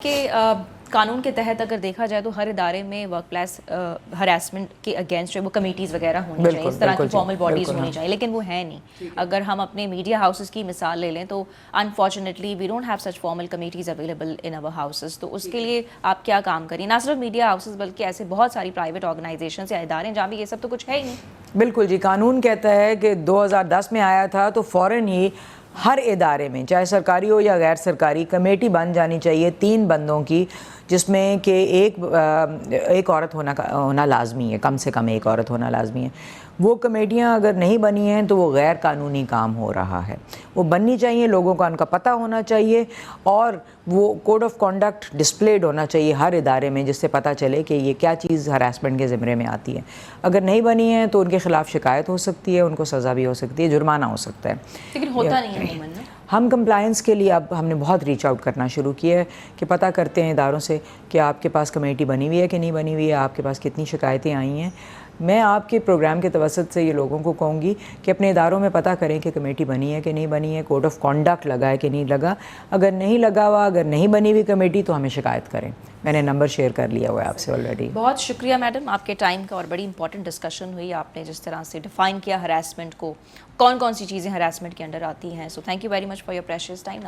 کہ قانون کے تحت اگر دیکھا جائے تو ہر ادارے میں ورک پلیس ہراسمنٹ کے اگینسٹ جو وہ کمیٹیز وغیرہ ہونی چاہیے، اس طرح کی فارمل باڈیز ہونی چاہیے، لیکن وہ ہے نہیں. اگر ہم اپنے میڈیا ہاؤسز کی مثال لے لیں تو unfortunately we don't have such formal committees available in our houses. تو اس کے لیے آپ کیا کام کریں؟ نہ صرف میڈیا ہاؤسز بلکہ ایسے بہت ساری پرائیویٹ آرگنائزیشنز یا ادارے جہاں بھی یہ سب تو کچھ ہے ہی نہیں. بالکل جی، قانون کہتا ہے کہ 2010 میں آیا تھا تو فوراً ہی ہر ادارے میں چاہے سرکاری ہو یا غیر سرکاری کمیٹی بن جانی چاہیے 3 بندوں کی، جس میں کہ ایک عورت ہونا لازمی ہے، کم سے کم ایک عورت ہونا لازمی ہے. وہ کمیٹیاں اگر نہیں بنی ہیں تو وہ غیر قانونی کام ہو رہا ہے. وہ بننی چاہیے، لوگوں کا ان کا پتہ ہونا چاہیے اور وہ کوڈ آف کانڈکٹ ڈسپلیڈ ہونا چاہیے ہر ادارے میں، جس سے پتہ چلے کہ یہ کیا چیز ہراسمنٹ کے زمرے میں آتی ہے. اگر نہیں بنی ہے تو ان کے خلاف شکایت ہو سکتی ہے، ان کو سزا بھی ہو سکتی ہے، جرمانہ ہو سکتا ہے. لیکن ہوتا نہیں ہے عموماً. ہم کمپلائنس کے لیے اب ہم نے بہت ریچ آؤٹ کرنا شروع کیا ہے کہ پتہ کرتے ہیں اداروں سے کہ آپ کے پاس کمیٹی بنی ہوئی ہے کہ نہیں بنی ہوئی ہے، آپ کے پاس کتنی شکایتیں آئی ہیں. میں آپ کے پروگرام کے توسط سے یہ لوگوں کو کہوں گی کہ اپنے اداروں میں پتہ کریں کہ کمیٹی بنی ہے کہ نہیں بنی ہے، کوڈ آف کانڈکٹ لگا ہے کہ نہیں لگا. اگر نہیں لگا ہوا، اگر نہیں بنی ہوئی کمیٹی تو ہمیں شکایت کریں. میں نے نمبر شیئر کر لیا ہوا ہے آپ سے آلریڈی. بہت شکریہ میڈم آپ کے ٹائم کا، اور بڑی امپورٹنٹ ڈسکشن ہوئی. آپ نے جس طرح سے ڈیفائن کیا ہراسمنٹ کو، کون کون سی چیزیں ہراسمنٹ کے انڈر آتی ہیں. So thank you very much for your precious time.